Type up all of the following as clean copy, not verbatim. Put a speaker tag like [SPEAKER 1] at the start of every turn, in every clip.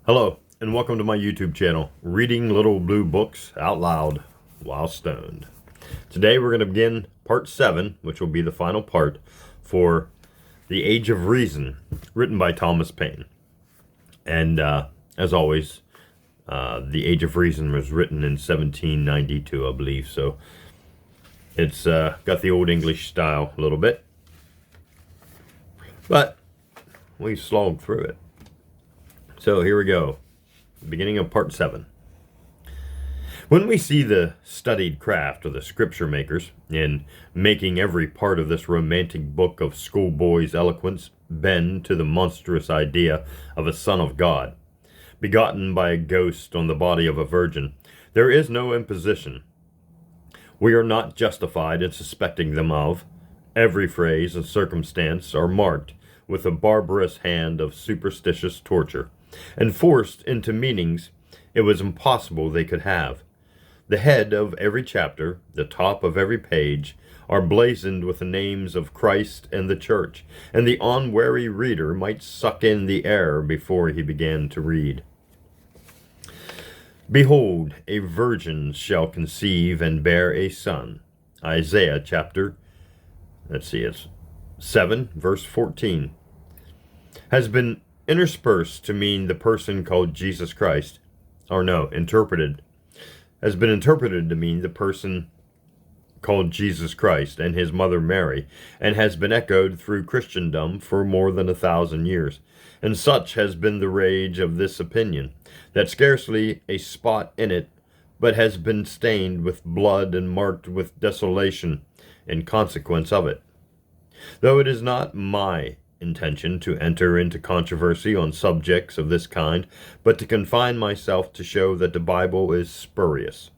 [SPEAKER 1] Hello, and welcome to my YouTube channel, Reading Little Blue Books Out Loud While Stoned. Today we're going to begin part 7, which will be the final part for The Age of Reason, written by Thomas Paine. And as always, The Age of Reason was written in 1792, I believe, so it's got the old English style a little bit. But we slogged through it. So here we go, beginning of part 7. When we see the studied craft of the scripture makers in making every part of this romantic book of schoolboy's eloquence bend to the monstrous idea of a Son of God, begotten by a ghost on the body of a virgin, there is no imposition. We are not justified in suspecting them of. Every phrase and circumstance are marked with a barbarous hand of superstitious torture, and forced into meanings it was impossible they could have. The head of every chapter, the top of every page, are blazoned with the names of Christ and the Church, and the unwary reader might suck in the air before he began to read. Behold, a virgin shall conceive and bear a son. Isaiah chapter, it's 7, verse 14, has been interspersed to mean the person called Jesus Christ, has been interpreted to mean the person called Jesus Christ and his mother Mary, and has been echoed through Christendom for more than 1,000 years. And such has been the rage of this opinion, that scarcely a spot in it but has been stained with blood and marked with desolation in consequence of it. Though it is not my intention to enter into controversy on subjects of this kind, but to confine myself to show that the Bible is spurious,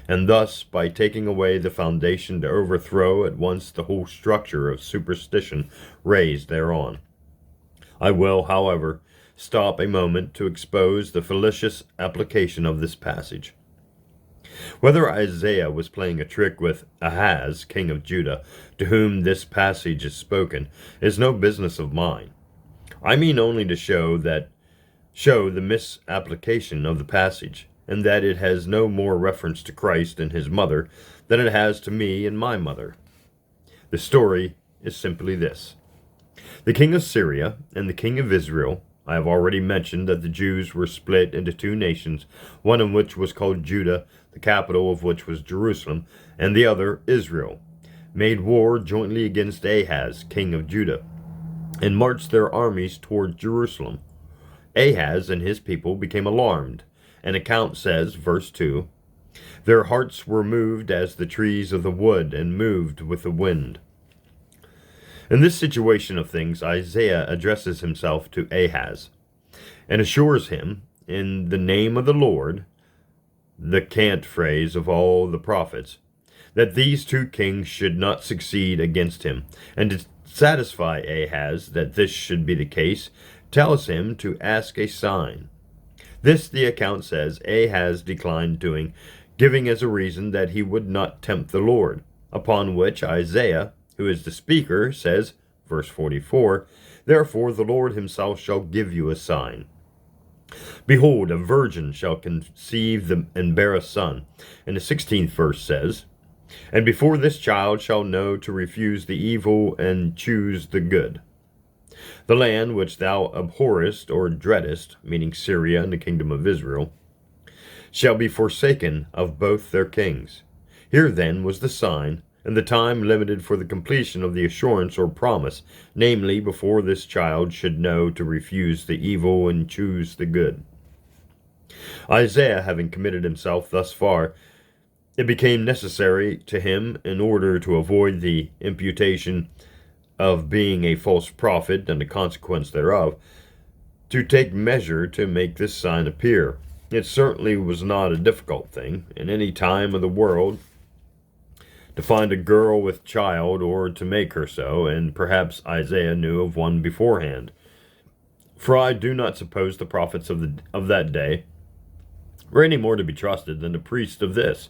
[SPEAKER 1] and thus, by taking away the foundation, to overthrow at once the whole structure of superstition raised thereon. I will, however, stop a moment to expose the fallacious application of this passage. Whether Isaiah was playing a trick with Ahaz, king of Judah, to whom this passage is spoken, is no business of mine. I mean only to show the misapplication of the passage, and that it has no more reference to Christ and his mother than it has to me and my mother. The story is simply this. The king of Syria and the king of Israel, I have already mentioned that the Jews were split into two nations, one of which was called Judah, the capital of which was Jerusalem, and the other Israel, made war jointly against Ahaz, king of Judah, and marched their armies toward Jerusalem. Ahaz and his people became alarmed. An account says, verse 2, their hearts were moved as the trees of the wood, and moved with the wind. In this situation of things, Isaiah addresses himself to Ahaz, and assures him, in the name of the Lord, the cant phrase of all the prophets, that these two kings should not succeed against him, and to satisfy Ahaz that this should be the case, tells him to ask a sign. This, the account says, Ahaz declined doing, giving as a reason that he would not tempt the Lord, upon which Isaiah, who is the speaker, says, verse 44, therefore the Lord himself shall give you a sign. Behold, a virgin shall conceive and bear a son. And the 16th verse says, and before this child shall know to refuse the evil and choose the good. The land which thou abhorrest or dreadest, meaning Syria and the kingdom of Israel, shall be forsaken of both their kings. Here then was the sign, and the time limited for the completion of the assurance or promise, namely, before this child should know to refuse the evil and choose the good. Isaiah having committed himself thus far, it became necessary to him, in order to avoid the imputation of being a false prophet and the consequence thereof, to take measure to make this sign appear. It certainly was not a difficult thing, in any time of the world, to find a girl with child, or to make her so, and perhaps Isaiah knew of one beforehand. For I do not suppose the prophets of that day were any more to be trusted than the priests of this.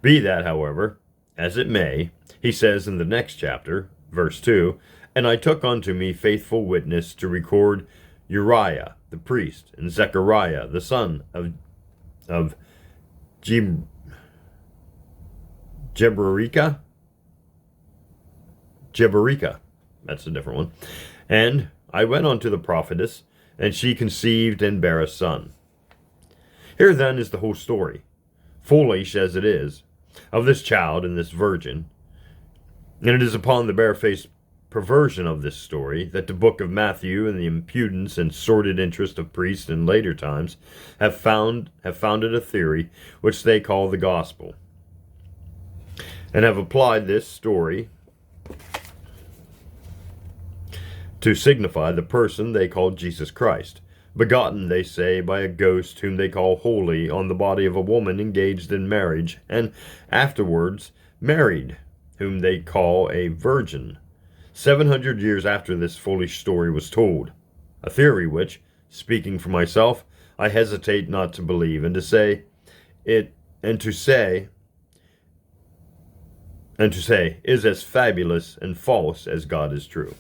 [SPEAKER 1] Be that, however, as it may, he says in the next chapter, verse 2, and I took unto me faithful witness to record Uriah the priest, and Zechariah the son of Jeberika. That's a different one. And I went unto the prophetess, and she conceived and bare a son. Here then is the whole story, foolish as it is, of this child and this virgin. And it is upon the barefaced perversion of this story that the book of Matthew and the impudence and sordid interest of priests in later times have founded a theory which they call the gospel, and have applied this story to signify the person they call Jesus Christ, begotten, they say, by a ghost whom they call holy, on the body of a woman engaged in marriage, and afterwards married, whom they call a virgin, 700 years after this foolish story was told, a theory which, speaking for myself, I hesitate not to believe, and to say is as fabulous and false as God is true.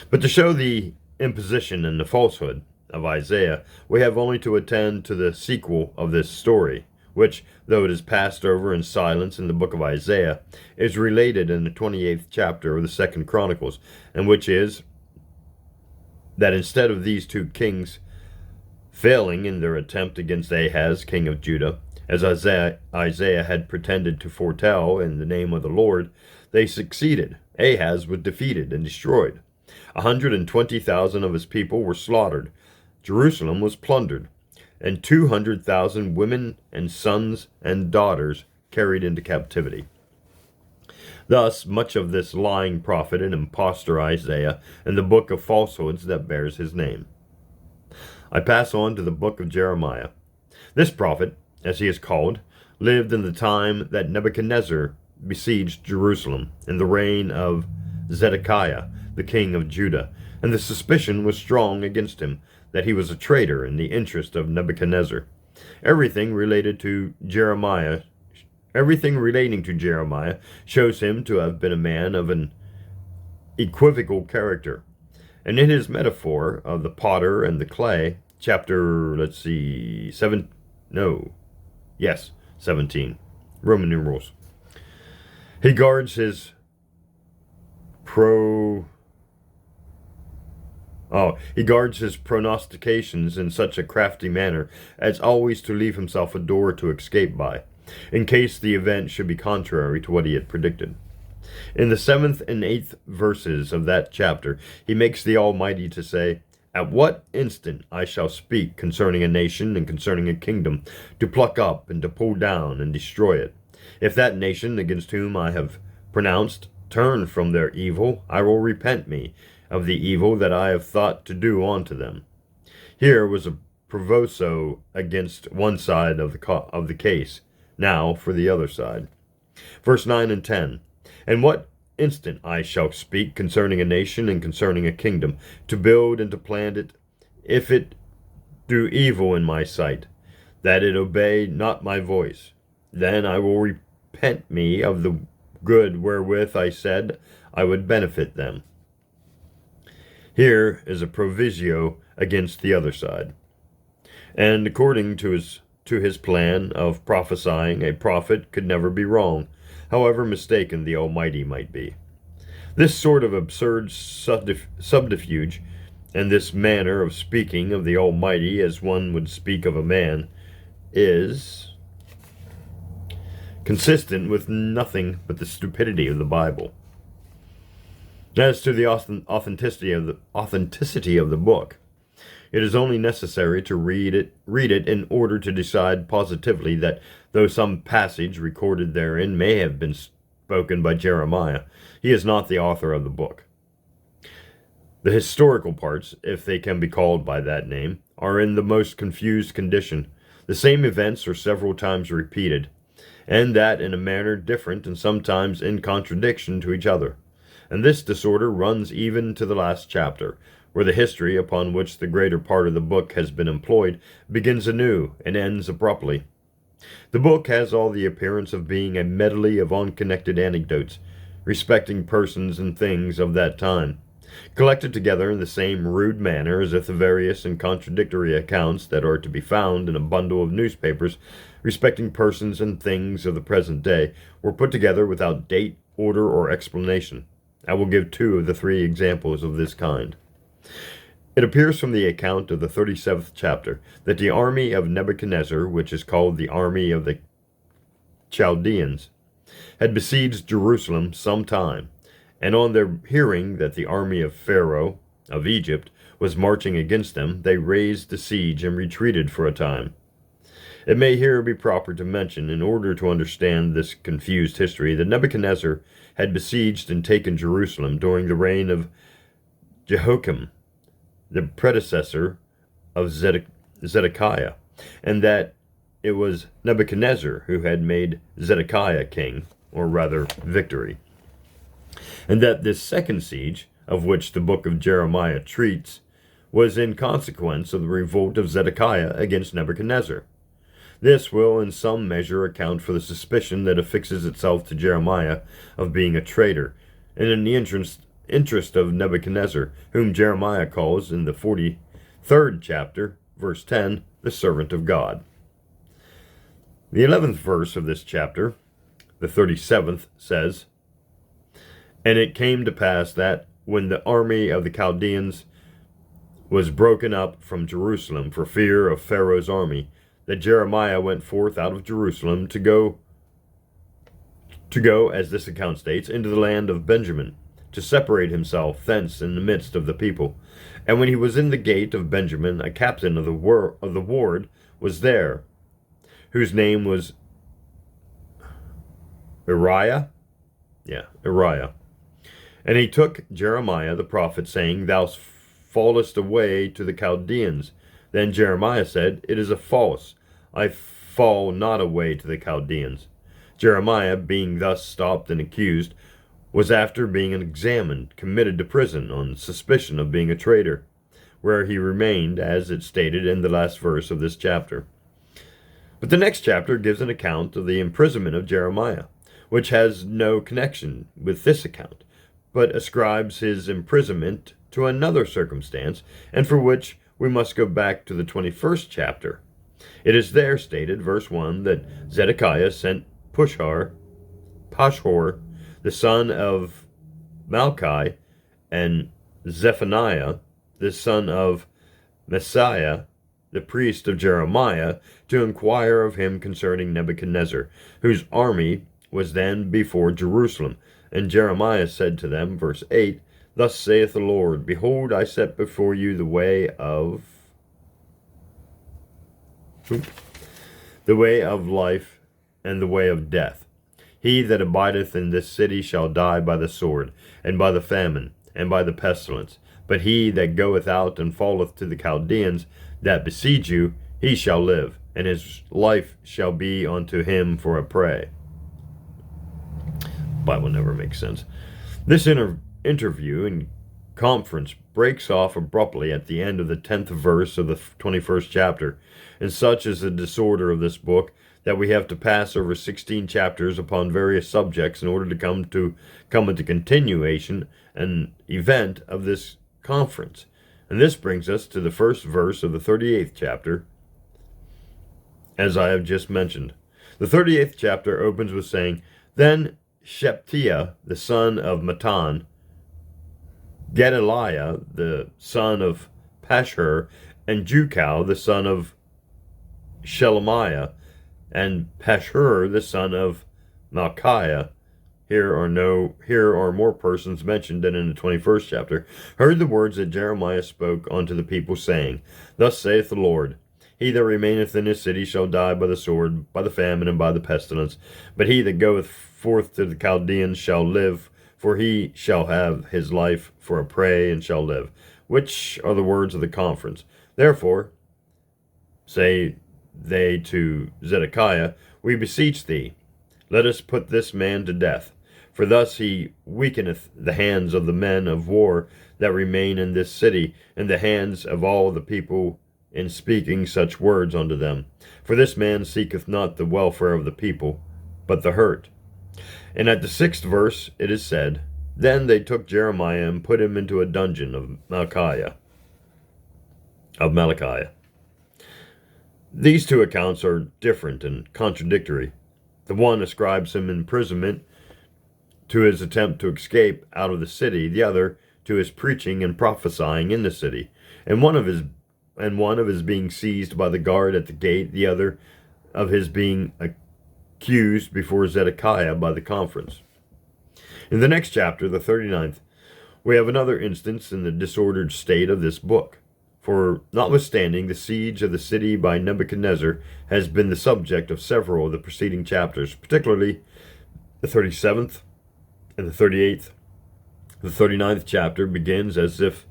[SPEAKER 1] But to show the imposition and the falsehood of Isaiah, we have only to attend to the sequel of this story, which, though it is passed over in silence in the book of Isaiah, is related in the 28th chapter of the 2nd Chronicles, and which is that instead of these two kings failing in their attempt against Ahaz, king of Judah, as Isaiah had pretended to foretell in the name of the Lord, they succeeded. Ahaz was defeated and destroyed. 120,000 of his people were slaughtered. Jerusalem was plundered, and 200,000 women and sons and daughters carried into captivity. Thus, much of this lying prophet and impostor Isaiah and the book of falsehoods that bears his name. I pass on to the book of Jeremiah. This prophet, as he is called, lived in the time that Nebuchadnezzar besieged Jerusalem in the reign of Zedekiah, the king of Judah, and the suspicion was strong against him that he was a traitor in the interest of Nebuchadnezzar. Everything relating to Jeremiah shows him to have been a man of an equivocal character. And in his metaphor of the potter and the clay, chapter, 17, Roman numerals, he guards his prognostications in such a crafty manner as always to leave himself a door to escape by, in case the event should be contrary to what he had predicted. In the 7th and 8th verses of that chapter, he makes the Almighty to say, "At what instant I shall speak concerning a nation and concerning a kingdom, to pluck up and to pull down and destroy it. If that nation against whom I have pronounced turn from their evil, I will repent me of the evil that I have thought to do unto them." Here was a proviso against one side of the case, now for the other side. Verse 9 and 10, "And what instant I shall speak concerning a nation and concerning a kingdom, to build and to plant it, if it do evil in my sight, that it obey not my voice, then I will repent me of the good wherewith I said I would benefit them." Here is a proviso against the other side. And according to his plan of prophesying, a prophet could never be wrong, however mistaken the Almighty might be. This sort of absurd subterfuge, and this manner of speaking of the Almighty as one would speak of a man, is consistent with nothing but the stupidity of the Bible. As to the authenticity of the book, it is only necessary to read it in order to decide positively that though some passage recorded therein may have been spoken by Jeremiah, he is not the author of the book. The historical parts, if they can be called by that name, are in the most confused condition. The same events are several times repeated, and that in a manner different and sometimes in contradiction to each other. And this disorder runs even to the last chapter, where the history upon which the greater part of the book has been employed begins anew and ends abruptly. The book has all the appearance of being a medley of unconnected anecdotes respecting persons and things of that time, collected together in the same rude manner as if the various and contradictory accounts that are to be found in a bundle of newspapers respecting persons and things of the present day were put together without date, order, or explanation. I will give 2 of the 3 examples of this kind. It appears from the account of the 37th chapter that the army of Nebuchadnezzar, which is called the army of the Chaldeans, had besieged Jerusalem some time, and on their hearing that the army of Pharaoh of Egypt was marching against them, they raised the siege and retreated for a time. It may here be proper to mention, in order to understand this confused history, that Nebuchadnezzar had besieged and taken Jerusalem during the reign of Jehoiakim, the predecessor of Zedekiah, and that it was Nebuchadnezzar who had made Zedekiah king, or rather victory, and that this second siege, of which the book of Jeremiah treats, was in consequence of the revolt of Zedekiah against Nebuchadnezzar. This will in some measure account for the suspicion that affixes itself to Jeremiah of being a traitor, and in the interest of Nebuchadnezzar, whom Jeremiah calls in the 43rd chapter, verse 10, the servant of God. The 11th verse of this chapter, the 37th, says, "And it came to pass that, when the army of the Chaldeans was broken up from Jerusalem for fear of Pharaoh's army, that Jeremiah went forth out of Jerusalem to go, as this account states, into the land of Benjamin, to separate himself thence in the midst of the people. And when he was in the gate of Benjamin, a captain of the ward was there, whose name was Uriah. And he took Jeremiah the prophet, saying, Thou fallest away to the Chaldeans. Then Jeremiah said, It is a false. I fall not away to the Chaldeans. Jeremiah, being thus stopped and accused, was after being examined, committed to prison on suspicion of being a traitor, where he remained, as it stated in the last verse of this chapter. But the next chapter gives an account of the imprisonment of Jeremiah, which has no connection with this account, but ascribes his imprisonment to another circumstance, and for which we must go back to the 21st chapter. It is there stated, verse 1, that Zedekiah sent Pashhur, the son of Malchi, and Zephaniah, the son of Messiah, the priest of Jeremiah, to inquire of him concerning Nebuchadnezzar, whose army was then before Jerusalem. And Jeremiah said to them, verse 8, Thus saith the Lord, Behold, I set before you the way of life and the way of death. He that abideth in this city shall die by the sword, and by the famine, and by the pestilence. But he that goeth out and falleth to the Chaldeans that besiege you, he shall live, and his life shall be unto him for a prey. Bible never makes sense. This interview and conference breaks off abruptly at the end of the 10th verse of the 21st chapter, and such is the disorder of this book that we have to pass over 16 chapters upon various subjects in order to come into continuation and event of this conference. And this brings us to the first verse of the 38th chapter, as I have just mentioned. The 38th chapter opens with saying, Then Shephatiah, the son of Mattan, Gedaliah, the son of Pashhur, and Jucal, the son of Shelemiah, and Pashhur, the son of Malchiah, here are more persons mentioned than in the 21st chapter, heard the words that Jeremiah spoke unto the people, saying, Thus saith the Lord, He that remaineth in this city shall die by the sword, by the famine, and by the pestilence. But he that goeth forth to the Chaldeans shall live, for he shall have his life for a prey, and shall live. Which are the words of the conference. Therefore, say they to Zedekiah, We beseech thee, let us put this man to death. For thus he weakeneth the hands of the men of war that remain in this city, and the hands of all the people in speaking such words unto them. For this man seeketh not the welfare of the people, but the hurt. And at the 6th verse it is said, Then they took Jeremiah and put him into a dungeon of Malachiah. These two accounts are different and contradictory. The one ascribes him imprisonment to his attempt to escape out of the city, the other to his preaching and prophesying in the city, and one of his being seized by the guard at the gate, the other of his being accused before Zedekiah by the conference. In the next chapter, the 39th, we have another instance in the disordered state of this book. For notwithstanding the siege of the city by Nebuchadnezzar has been the subject of several of the preceding chapters, particularly the 37th and the 38th. The 39th chapter begins as if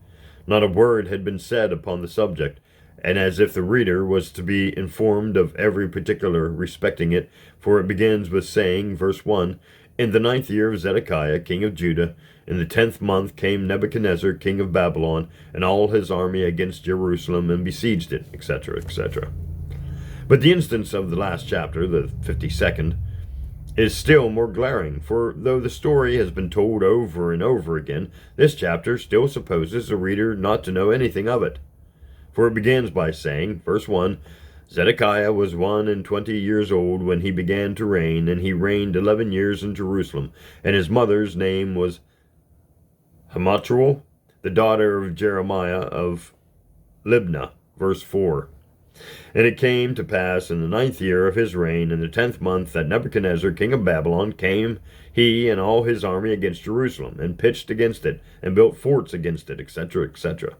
[SPEAKER 1] not a word had been said upon the subject, and as if the reader was to be informed of every particular respecting it, for it begins with saying, verse 1, "In the 9th year of Zedekiah, king of Judah, in the 10th month came Nebuchadnezzar, king of Babylon, and all his army against Jerusalem, and besieged it," etc., etc. But the instance of the last chapter, the 52nd, is still more glaring, for though the story has been told over and over again, this chapter still supposes the reader not to know anything of it. For it begins by saying, verse 1, "Zedekiah was 21 years old when he began to reign, and he reigned 11 years in Jerusalem, and his mother's name was Hamatruel, the daughter of Jeremiah of Libnah," verse 4. "And it came to pass in the 9th year of his reign, in the 10th month, that Nebuchadnezzar, king of Babylon, came, he and all his army, against Jerusalem, and pitched against it, and built forts against it," etc., etc.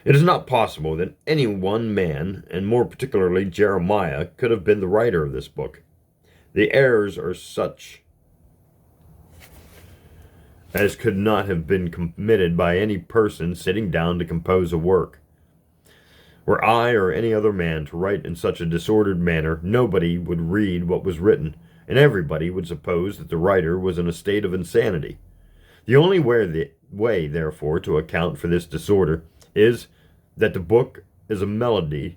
[SPEAKER 1] It is not possible that any one man, and more particularly Jeremiah, could have been the writer of this book. The errors are such as could not have been committed by any person sitting down to compose a work. Were I or any other man to write in such a disordered manner, nobody would read what was written, and everybody would suppose that the writer was in a state of insanity. The only way, therefore, to account for this disorder is that the book is a melody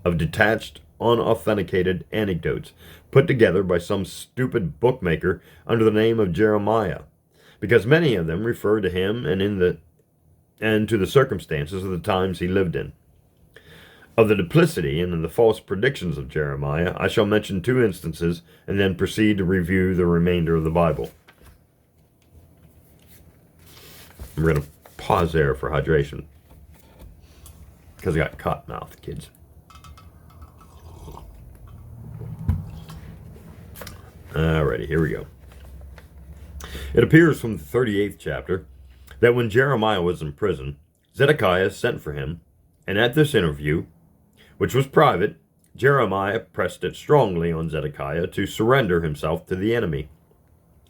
[SPEAKER 1] of detached, unauthenticated anecdotes put together by some stupid bookmaker under the name of Jeremiah, because many of them refer to him and to the circumstances of the times he lived in. Of the duplicity and the false predictions of Jeremiah, I shall mention 2 instances and then proceed to review the remainder of the Bible. I'm going to pause there for hydration, because I got cotton mouth, kids. Alrighty, here we go. It appears from the 38th chapter that when Jeremiah was in prison, Zedekiah sent for him, and at this interview, which was private, Jeremiah pressed it strongly on Zedekiah to surrender himself to the enemy.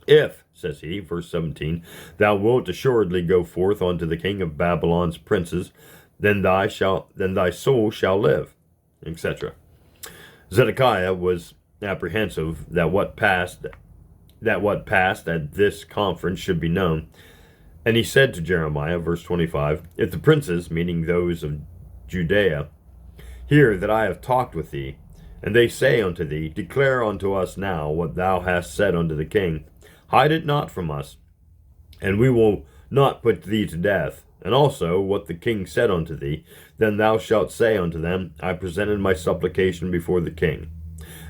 [SPEAKER 1] "If," says he, verse 17, "thou wilt assuredly go forth unto the king of Babylon's princes, then thy soul shall live," etc. Zedekiah was apprehensive that what passed at this conference should be known, and he said to Jeremiah, verse 25, "If the princes," meaning those of Judea, "hear that I have talked with thee, and they say unto thee, Declare unto us now what thou hast said unto the king, hide it not from us, and we will not put thee to death, and also what the king said unto thee, then thou shalt say unto them, I presented my supplication before the king,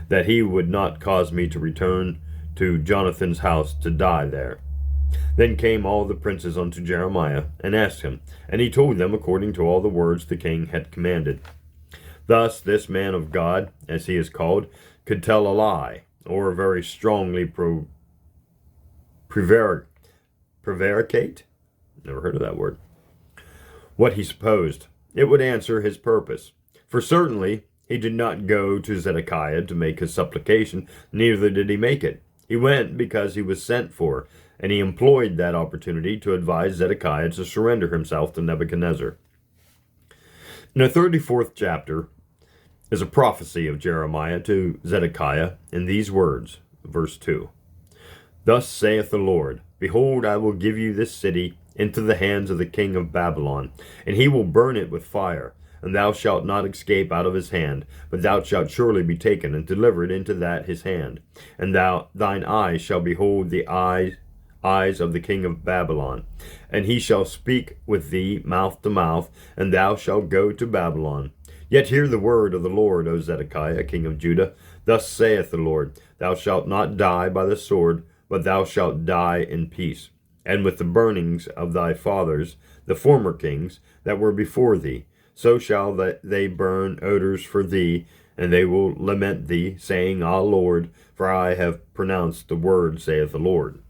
[SPEAKER 1] that he would not cause me to return to Jonathan's house to die there." Then came all the princes unto Jeremiah, and asked him, and he told them according to all the words the king had commanded. Thus this man of God, as he is called, could tell a lie, or very strongly prevaricate? Never heard of that word. What he supposed. It would answer his purpose. For certainly he did not go to Zedekiah to make his supplication, neither did he make it. He went because he was sent for, and he employed that opportunity to advise Zedekiah to surrender himself to Nebuchadnezzar. In the 34th chapter is a prophecy of Jeremiah to Zedekiah in these words, verse 2. "Thus saith the Lord, Behold, I will give you this city into the hands of the king of Babylon, and he will burn it with fire, and thou shalt not escape out of his hand, but thou shalt surely be taken and delivered into that his hand. And thine eyes shall behold the eyes eyes of the king of Babylon. And he shall speak with thee mouth to mouth, and thou shalt go to Babylon. Yet hear the word of the Lord, O Zedekiah, king of Judah. Thus saith the Lord, Thou shalt not die by the sword, but thou shalt die in peace, and with the burnings of thy fathers, the former kings, that were before thee. So shall they burn odors for thee, and they will lament thee, saying, Ah, Lord, for I have pronounced the word, saith the Lord.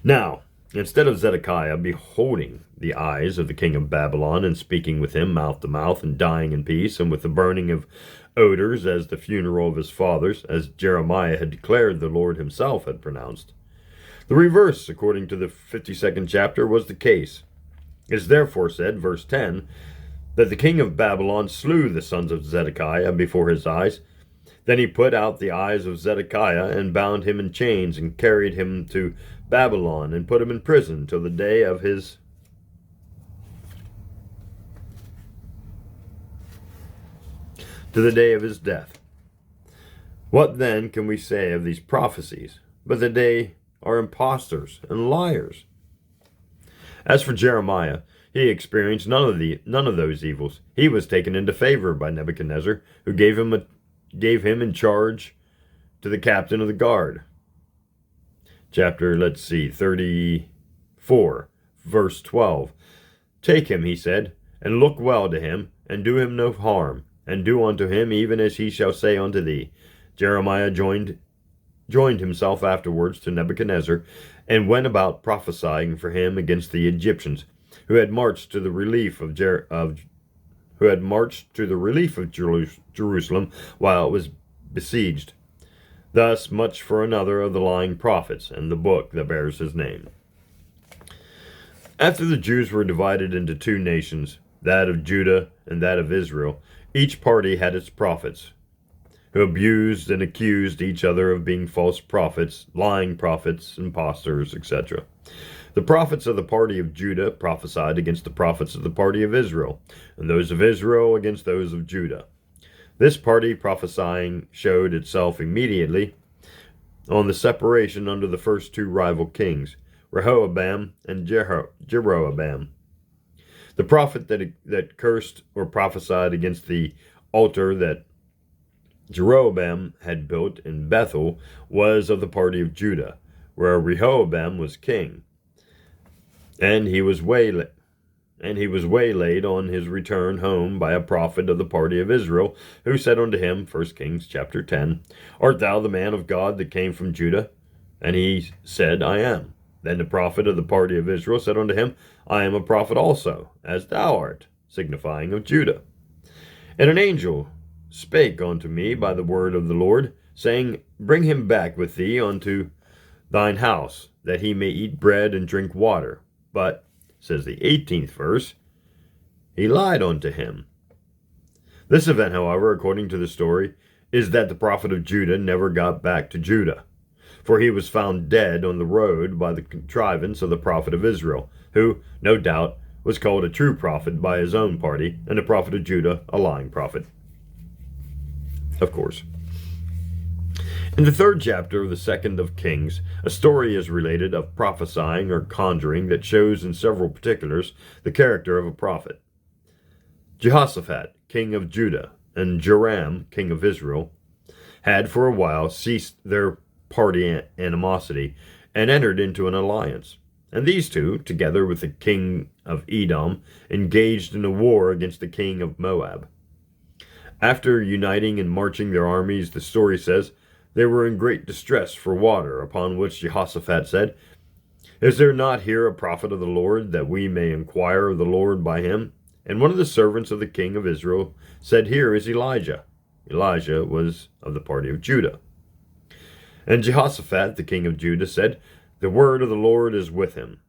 [SPEAKER 1] Now, instead of Zedekiah beholding the eyes of the king of Babylon, and speaking with him mouth to mouth, and dying in peace, and with the burning of odors as the funeral of his fathers, as Jeremiah had declared the Lord himself had pronounced, the reverse, according to the 52nd chapter, was the case. It is therefore said, verse 10, that the king of Babylon slew the sons of Zedekiah before his eyes. Then he put out the eyes of Zedekiah, and bound him in chains, and carried him to Babylon, and put him in prison till the day of his death. What then can we say of these prophecies, but that they are impostors and liars? As for Jeremiah, he experienced none of those evils. He was taken into favor by Nebuchadnezzar, who gave him in charge to the captain of the guard. Chapter, 34, verse 12. Take him, he said, and look well to him, and do him no harm, and do unto him even as he shall say unto thee. Jeremiah joined himself afterwards to Nebuchadnezzar, and went about prophesying for him against the Egyptians, who had marched to the relief of Jerusalem while it was besieged. Thus much for another of the lying prophets, and the book that bears his name. After the Jews were divided into two nations, that of Judah and that of Israel, each party had its prophets, who abused and accused each other of being false prophets, lying prophets, impostors, etc. The prophets of the party of Judah prophesied against the prophets of the party of Israel, and those of Israel against those of Judah. This party prophesying showed itself immediately on the separation under the first two rival kings, Rehoboam and Jeroboam. The prophet that cursed or prophesied against the altar that Jeroboam had built in Bethel was of the party of Judah, where Rehoboam was king. And he was waylaid on his return home by a prophet of the party of Israel, who said unto him, 1 Kings chapter 10, Art thou the man of God that came from Judah? And he said, I am. Then the prophet of the party of Israel said unto him, I am a prophet also, as thou art, signifying of Judah. And an angel spake unto me by the word of the Lord, saying, Bring him back with thee unto thine house, that he may eat bread and drink water. But, says the 18th verse, he lied unto him. This event, however, according to the story, is that the prophet of Judah never got back to Judah, for he was found dead on the road by the contrivance of the prophet of Israel, who, no doubt, was called a true prophet by his own party, and the prophet of Judah a lying prophet. Of course. In the 3rd chapter of the 2nd of Kings, a story is related of prophesying or conjuring that shows in several particulars the character of a prophet. Jehoshaphat, king of Judah, and Joram, king of Israel, had for a while ceased their party animosity and entered into an alliance. And these two, together with the king of Edom, engaged in a war against the king of Moab. After uniting and marching their armies, the story says, they were in great distress for water, upon which Jehoshaphat said, Is there not here a prophet of the Lord, that we may inquire of the Lord by him? And one of the servants of the king of Israel said, Here is Elijah. Elijah was of the party of Judah. And Jehoshaphat, the king of Judah, said, The word of the Lord is with him.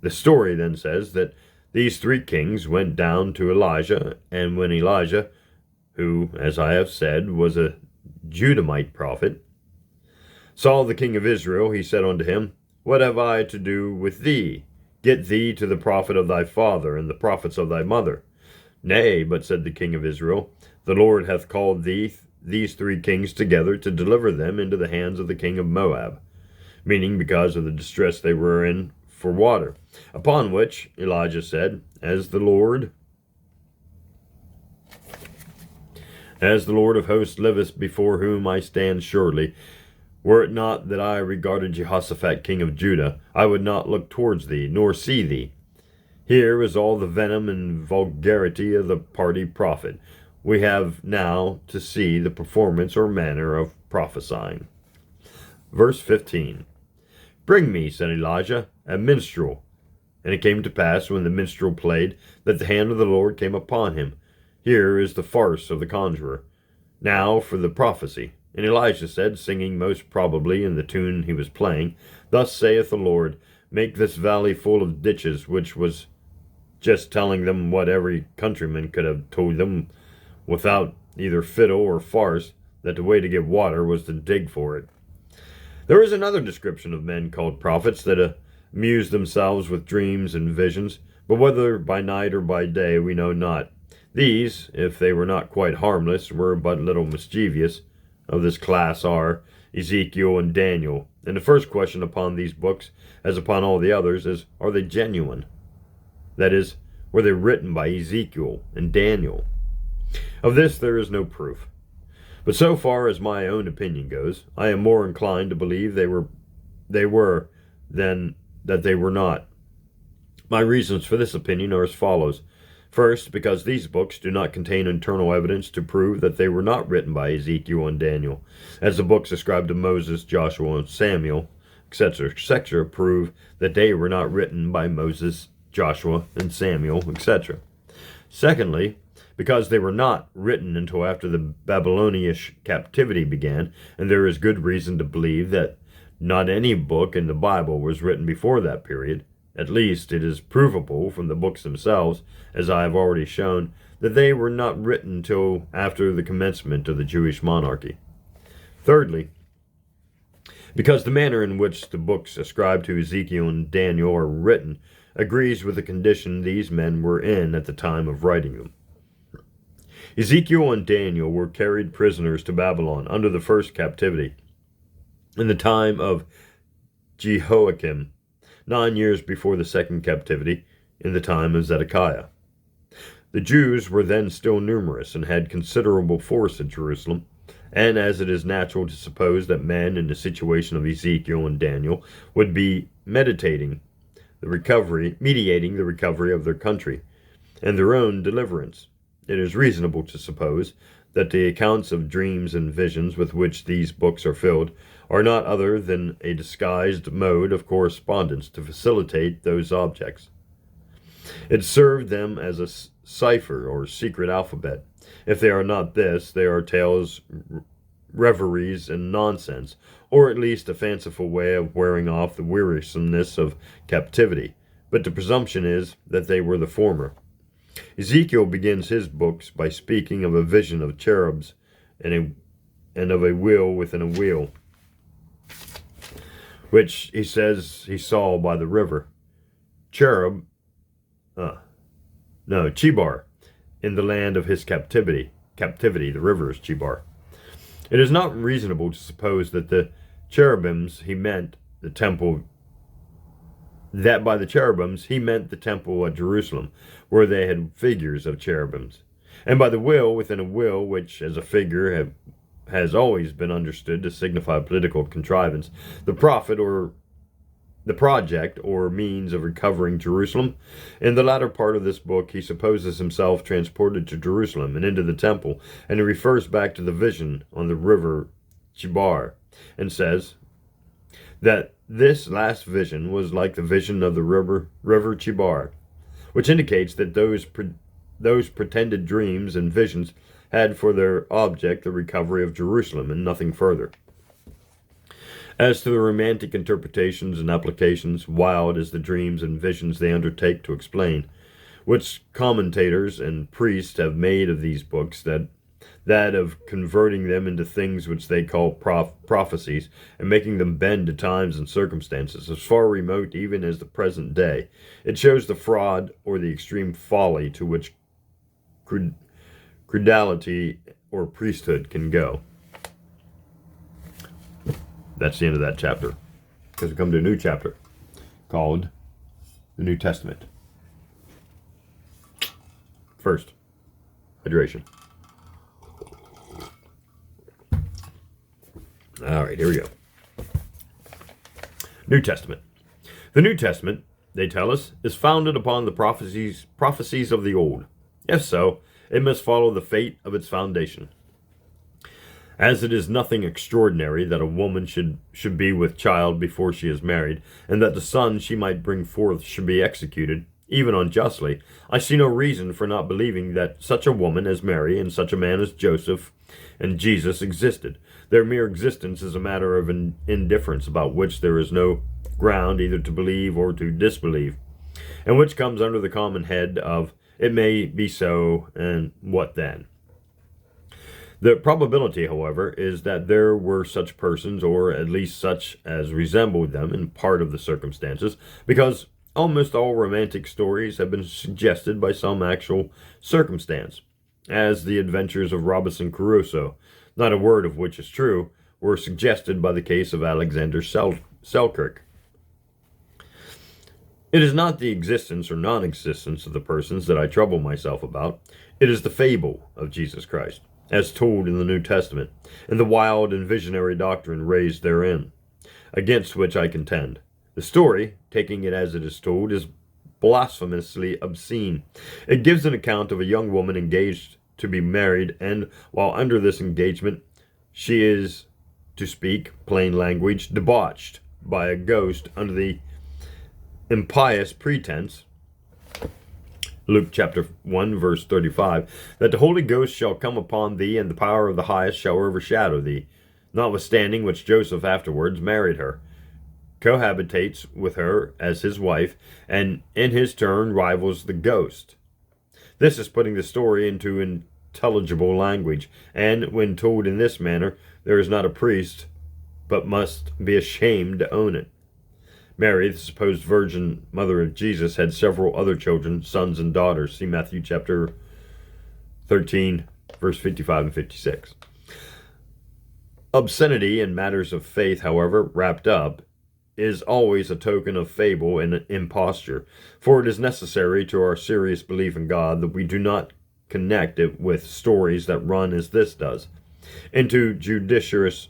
[SPEAKER 1] The story then says that these three kings went down to Elijah, and when Elijah, who, as I have said, was a Judahite prophet, saw the king of Israel, he said unto him, What have I to do with thee? Get thee to the prophet of thy father, and the prophets of thy mother. Nay, but said the king of Israel, The Lord hath called these three kings together to deliver them into the hands of the king of Moab. meaning because of the distress they were in for water. Upon which Elijah said, As the Lord of hosts liveth, before whom I stand surely, were it not that I regarded Jehoshaphat king of Judah, I would not look towards thee, nor see thee. Here is all the venom and vulgarity of the party prophet. We have now to see the performance or manner of prophesying. Verse 15. Bring me, said Elijah, a minstrel. And it came to pass, when the minstrel played, that the hand of the Lord came upon him. Here is the farce of the conjurer. Now for the prophecy. And Elijah said, singing most probably in the tune he was playing, Thus saith the Lord, Make this valley full of ditches, which was just telling them what every countryman could have told them without either fiddle or farce, that the way to get water was to dig for it. There is another description of men called prophets that amuse themselves with dreams and visions, but whether by night or by day we know not. These, if they were not quite harmless, were but little mischievous. Of this class are Ezekiel and Daniel. And the first question upon these books, as upon all the others, is, are they genuine? That is, were they written by Ezekiel and Daniel? Of this there is no proof. But so far as my own opinion goes, I am more inclined to believe they were than that they were not. My reasons for this opinion are as follows. First, because these books do not contain internal evidence to prove that they were not written by Ezekiel and Daniel, as the books ascribed to Moses, Joshua, and Samuel, etc., prove that they were not written by Moses, Joshua, and Samuel, etc. Secondly, because they were not written until after the Babylonian captivity began, and there is good reason to believe that not any book in the Bible was written before that period. At least it is provable from the books themselves, as I have already shown, that they were not written till after the commencement of the Jewish monarchy. Thirdly, because the manner in which the books ascribed to Ezekiel and Daniel are written agrees with the condition these men were in at the time of writing them. Ezekiel and Daniel were carried prisoners to Babylon under the first captivity, in the time of Jehoiakim, 9 years before the second captivity, in the time of Zedekiah. The Jews were then still numerous and had considerable force at Jerusalem, and as it is natural to suppose that men in the situation of Ezekiel and Daniel would be mediating the recovery of their country and their own deliverance, it is reasonable to suppose that the accounts of dreams and visions with which these books are filled are not other than a disguised mode of correspondence to facilitate those objects. It served them as a cipher or secret alphabet. If they are not this, they are tales, reveries, and nonsense, or at least a fanciful way of wearing off the wearisomeness of captivity. But the presumption is that they were the former. Ezekiel begins his books by speaking of a vision of cherubs and of a wheel within a wheel, which he says he saw by the river. Chebar, in the land of his captivity, the river is Chebar. It is not reasonable to suppose that the cherubims he meant the temple, that by the cherubims he meant the temple at Jerusalem, where they had figures of cherubims, and by the wheel within a wheel, which as a figure has always been understood to signify political contrivance, the project or means of recovering Jerusalem. In the latter part of this book he supposes himself transported to Jerusalem and into the temple, and he refers back to the vision on the river Chebar, and says that this last vision was like the vision of the river Chebar, which indicates that those pretended dreams and visions had for their object the recovery of Jerusalem and nothing further. As to the romantic interpretations and applications, wild as the dreams and visions they undertake to explain, which commentators and priests have made of these books, that of converting them into things which they call prophecies, and making them bend to times and circumstances, as far remote even as the present day, it shows the fraud or the extreme folly to which credulity or priesthood can go. That's the end of that chapter. because we come to a new chapter called the New Testament. First, hydration. All right, here we go. New Testament. The New Testament, they tell us, is founded upon the prophecies of the Old. If so, it must follow the fate of its foundation. As it is nothing extraordinary that a woman should be with child before she is married, and that the son she might bring forth should be executed, even unjustly, I see no reason for not believing that such a woman as Mary and such a man as Joseph and Jesus existed. Their mere existence is a matter of indifference about which there is no ground either to believe or to disbelieve, and which comes under the common head of "it may be so, and what then?" The probability, however, is that there were such persons, or at least such as resembled them in part of the circumstances, because almost all romantic stories have been suggested by some actual circumstance, as the adventures of Robinson Crusoe, not a word of which is true, were suggested by the case of Alexander Selkirk. It is not the existence or non-existence of the persons that I trouble myself about. It is the fable of Jesus Christ, as told in the New Testament, and the wild and visionary doctrine raised therein, against which I contend. The story, taking it as it is told, is blasphemously obscene. It gives an account of a young woman engaged to be married, and while under this engagement, she is, to speak plain language, debauched by a ghost under the impious pretense, Luke chapter 1, verse 35, that the Holy Ghost shall come upon thee, and the power of the highest shall overshadow thee, notwithstanding which Joseph afterwards married her, cohabitates with her as his wife, and in his turn rivals the ghost. This is putting the story into intelligible language, and when told in this manner, there is not a priest but must be ashamed to own it. Mary, the supposed virgin mother of Jesus, had several other children, sons and daughters. See Matthew chapter 13, verse 55 and 56. Obscenity in matters of faith, however, wrapped up, is always a token of fable and imposture, for it is necessary to our serious belief in God that we do not connect it with stories that run as this does, into judicarious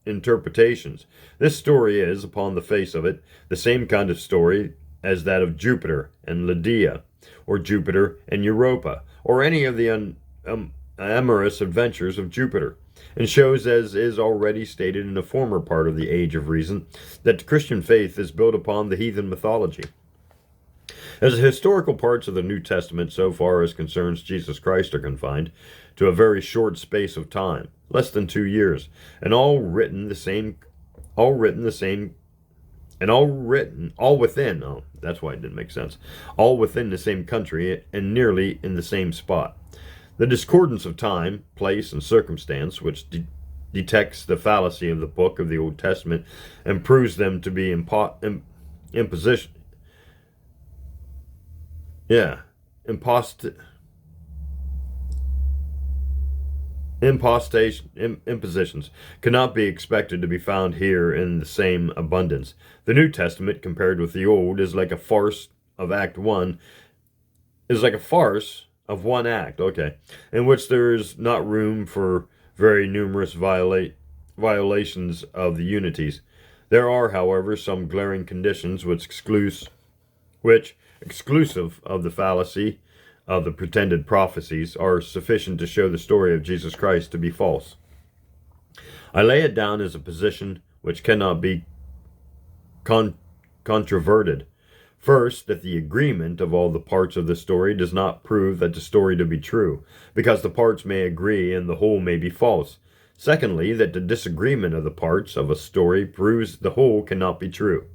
[SPEAKER 1] interpretations. This story is, upon the face of it, the same kind of story as that of Jupiter and Lydia, or Jupiter and Europa, or any of the amorous adventures of Jupiter, and shows, as is already stated in a former part of the Age of Reason, that the Christian faith is built upon the heathen mythology. As the historical parts of the New Testament, so far as concerns Jesus Christ, are confined to a very short space of time, less than 2 years, and all within the same country and nearly in the same spot. The discordance of time, place, and circumstance, which detects the fallacy of the book of the Old Testament and proves them to be impositions, cannot be expected to be found here in the same abundance. The New Testament, compared with the Old, is like a farce of one act, in which there is not room for very numerous violations of the unities. There are, however, some glaring conditions which, exclusive of the fallacy of the pretended prophecies, are sufficient to show the story of Jesus Christ to be false. I lay it down as a position which cannot be controverted. First, that the agreement of all the parts of the story does not prove that the story to be true, because the parts may agree and the whole may be false. Secondly, that the disagreement of the parts of a story proves the whole cannot be true.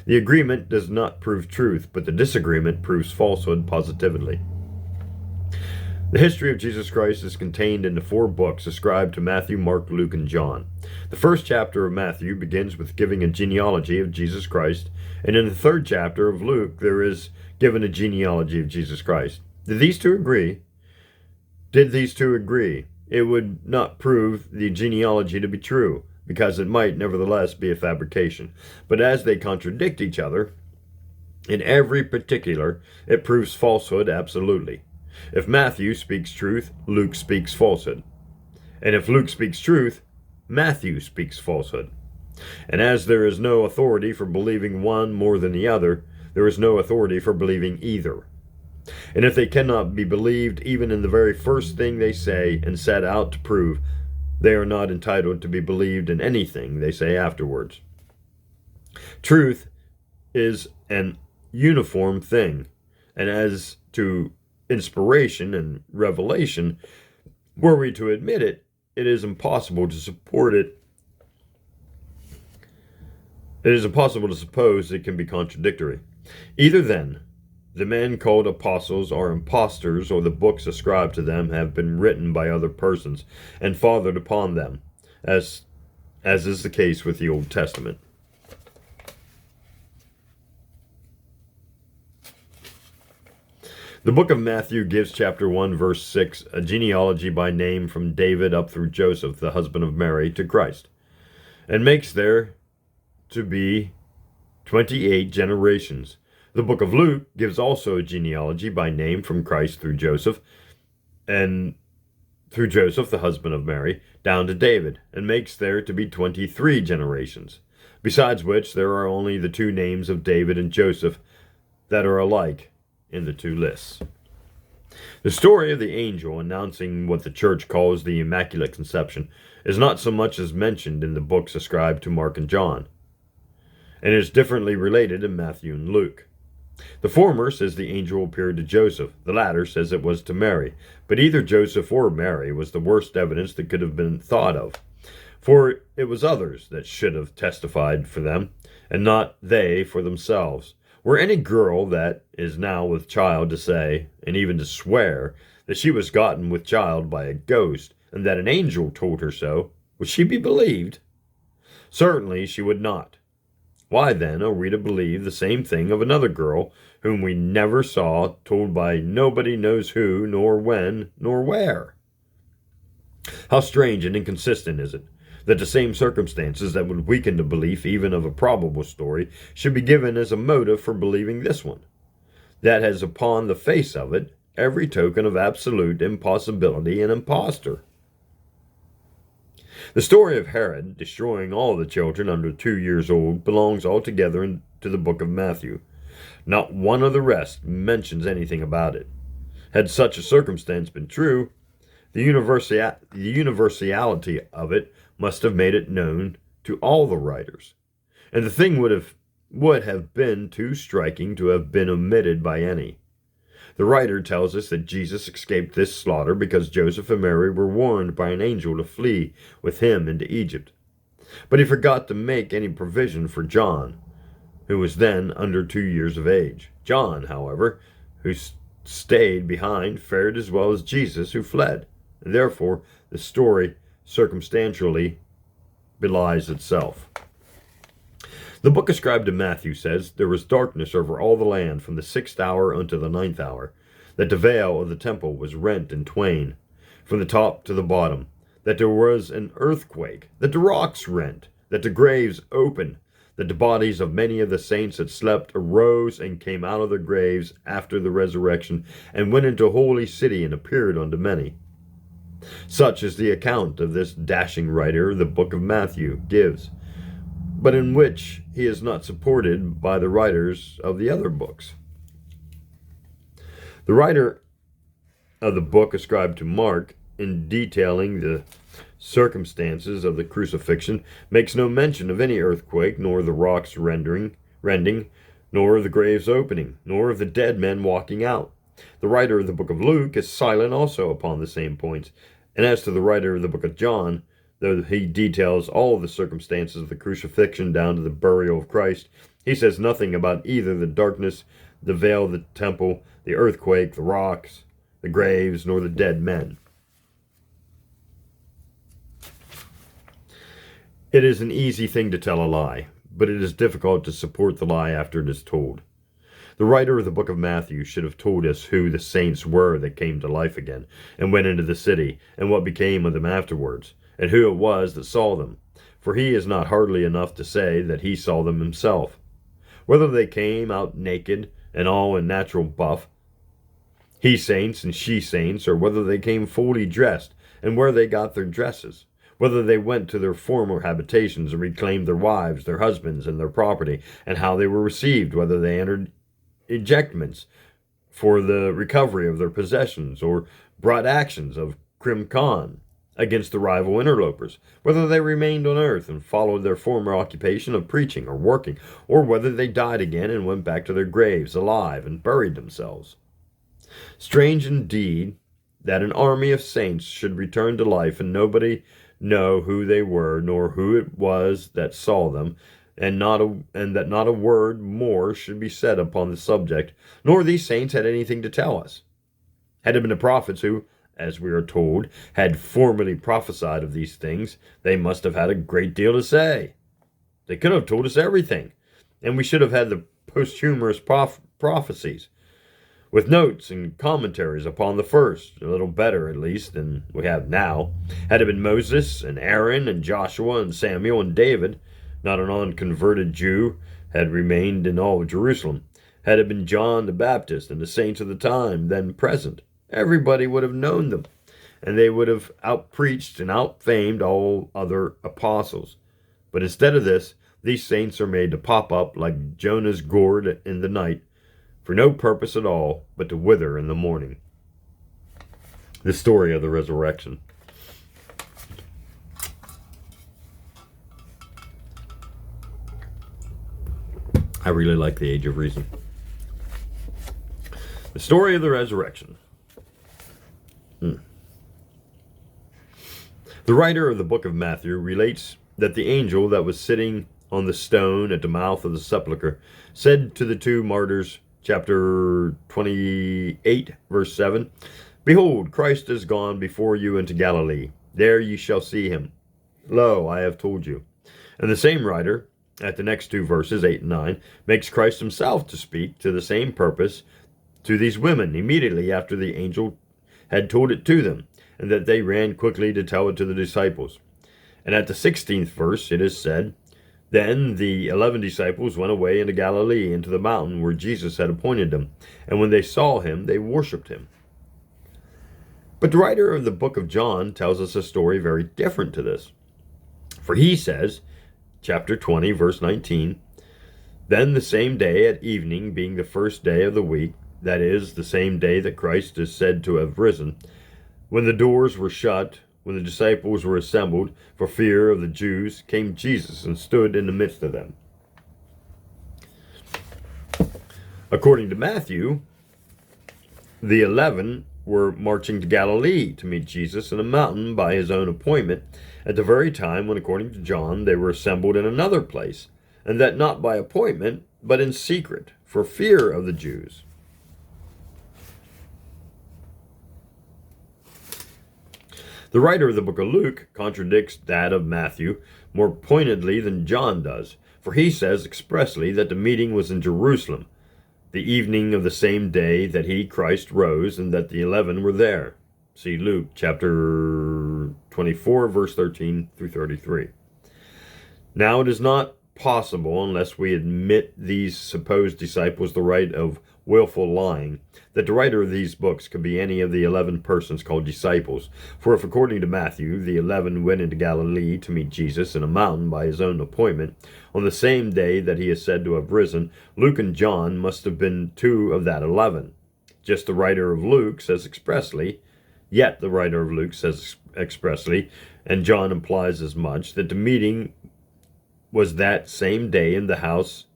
[SPEAKER 1] The agreement does not prove truth, but the disagreement proves falsehood positively. The history of Jesus Christ is contained in the 4 books ascribed to Matthew, Mark, Luke, and John. The first chapter of Matthew begins with giving a genealogy of Jesus Christ, and in the 3rd chapter of Luke there is given a genealogy of Jesus Christ. Did these two agree? it would not prove the genealogy to be true, because it might nevertheless be a fabrication. But as they contradict each other, in every particular, it proves falsehood absolutely. If Matthew speaks truth, Luke speaks falsehood. And if Luke speaks truth, Matthew speaks falsehood. And as there is no authority for believing one more than the other, there is no authority for believing either. And if they cannot be believed even in the very first thing they say and set out to prove, they are not entitled to be believed in anything they say afterwards. Truth is an uniform thing, and as to inspiration and revelation, were we to admit it, it is impossible to support it. It is impossible to suppose it can be contradictory. Either then, the men called apostles are impostors, or the books ascribed to them have been written by other persons and fathered upon them, as is the case with the Old Testament. The book of Matthew gives chapter 1, verse 6, a genealogy by name from David up through Joseph, the husband of Mary, to Christ, and makes there to be 28 generations. The book of Luke gives also a genealogy by name from Christ through Joseph, and through Joseph, the husband of Mary, down to David, and makes there to be 23 generations, besides which there are only the two names of David and Joseph that are alike in the two lists. The story of the angel announcing what the church calls the Immaculate Conception is not so much as mentioned in the books ascribed to Mark and John, and is differently related in Matthew and Luke. The former says the angel appeared to Joseph, the latter says it was to Mary, but either Joseph or Mary was the worst evidence that could have been thought of, for it was others that should have testified for them, and not they for themselves. Were any girl that is now with child to say, and even to swear, that she was gotten with child by a ghost, and that an angel told her so, would she be believed? Certainly she would not. Why then are we to believe the same thing of another girl, whom we never saw, told by nobody knows who, nor when, nor where? How strange and inconsistent is it, that the same circumstances that would weaken the belief even of a probable story should be given as a motive for believing this one, that has upon the face of it every token of absolute impossibility and impostor. The story of Herod destroying all the children under 2 years old belongs altogether into the book of Matthew. Not one of the rest mentions anything about it. Had such a circumstance been true, the universality of it must have made it known to all the writers, and the thing would have been too striking to have been omitted by any. The writer tells us that Jesus escaped this slaughter because Joseph and Mary were warned by an angel to flee with him into Egypt. But he forgot to make any provision for John, who was then under 2 years of age. John, however, who stayed behind, fared as well as Jesus, who fled, and therefore the story circumstantially belies itself. The book ascribed to Matthew says, "There was darkness over all the land from the 6th hour unto the 9th hour, that the veil of the temple was rent in twain, from the top to the bottom, that there was an earthquake, that the rocks rent, that the graves opened, that the bodies of many of the saints that slept arose and came out of their graves after the resurrection, and went into holy city and appeared unto many." Such is the account of this dashing writer the book of Matthew gives, but in which he is not supported by the writers of the other books. The writer of the book ascribed to Mark, in detailing the circumstances of the crucifixion, makes no mention of any earthquake, nor the rocks rending, nor of the graves opening, nor of the dead men walking out. The writer of the book of Luke is silent also upon the same points, and as to the writer of the book of John, though he details all the circumstances of the crucifixion down to the burial of Christ, he says nothing about either the darkness, the veil of the temple, the earthquake, the rocks, the graves, nor the dead men. It is an easy thing to tell a lie, but it is difficult to support the lie after it is told. The writer of the book of Matthew should have told us who the saints were that came to life again and went into the city, and what became of them afterwards, and who it was that saw them. For he is not hardly enough to say that he saw them himself. Whether they came out naked and all in natural buff, he saints and she saints, or whether they came fully dressed, and where they got their dresses, whether they went to their former habitations and reclaimed their wives, their husbands, and their property, and how they were received, whether they entered ejectments for the recovery of their possessions, or brought actions of crim con against the rival interlopers, whether they remained on earth and followed their former occupation of preaching or working, or whether they died again and went back to their graves alive and buried themselves. Strange indeed that an army of saints should return to life and nobody know who they were, nor who it was that saw them, and that not a word more should be said upon the subject, nor these saints had anything to tell us. Had it been the prophets who, as we are told, had formerly prophesied of these things, they must have had a great deal to say. They could have told us everything, and we should have had the posthumous prophecies, with notes and commentaries upon the first, a little better at least than we have now. Had it been Moses and Aaron and Joshua and Samuel and David, not an unconverted Jew had remained in all of Jerusalem. Had it been John the Baptist and the saints of the time then present, everybody would have known them, and they would have outpreached and outfamed all other apostles. But instead of this, these saints are made to pop up like Jonah's gourd in the night, for no purpose at all but to wither in the morning. The story of the resurrection. I really like the Age of Reason. The story of the resurrection. The writer of the book of Matthew relates that the angel that was sitting on the stone at the mouth of the sepulchre said to the two martyrs, chapter 28, verse 7, "Behold, Christ is gone before you into Galilee. There ye shall see him. Lo, I have told you." And the same writer, at the next two verses, 8 and 9, makes Christ himself to speak to the same purpose to these women immediately after the angel had told it to them, and that they ran quickly to tell it to the disciples. And at the 16th verse it is said, "Then the 11 disciples went away into Galilee, into the mountain where Jesus had appointed them. And when they saw him, they worshipped him." But the writer of the book of John tells us a story very different to this. For he says, chapter 20, verse 19, "Then the same day at evening, being the first day of the week, that is, the same day that Christ is said to have risen, when the doors were shut, when the disciples were assembled for fear of the Jews, came Jesus and stood in the midst of them." According to Matthew, the 11 were marching to Galilee to meet Jesus in a mountain by his own appointment, at the very time when, according to John, they were assembled in another place, and that not by appointment, but in secret, for fear of the Jews. The writer of the book of Luke contradicts that of Matthew more pointedly than John does, for he says expressly that the meeting was in Jerusalem, the evening of the same day that he, Christ, rose, and that the 11 were there. See Luke chapter 24, verse 13 through 33. Now it is not possible, unless we admit these supposed disciples the right of willful lying, that the writer of these books could be any of the 11 persons called disciples. For if, according to Matthew, the 11 went into Galilee to meet Jesus in a mountain by his own appointment, on the same day that he is said to have risen, Luke and John must have been two of that 11. Just the writer of Luke says expressly, yet the writer of Luke says expressly, and John implies as much, that the meeting was that same day in a house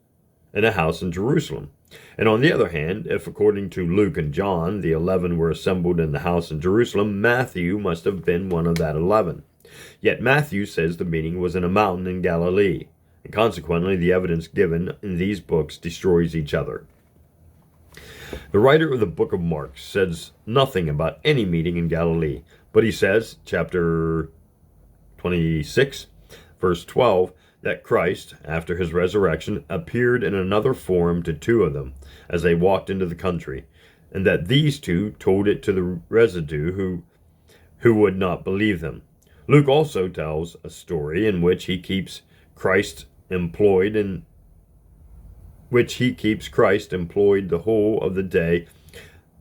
[SPEAKER 1] in Jerusalem. And on the other hand, if according to Luke and John, the 11 were assembled in the house in Jerusalem, Matthew must have been one of that 11. Yet Matthew says the meeting was in a mountain in Galilee, and consequently the evidence given in these books destroys each other. The writer of the book of Mark says nothing about any meeting in Galilee, but he says, chapter 26, verse 12, that Christ, after his resurrection, appeared in another form to two of them as they walked into the country, and that these two told it to the residue who would not believe them. Luke also tells a story in which he keeps Christ employed the whole of the day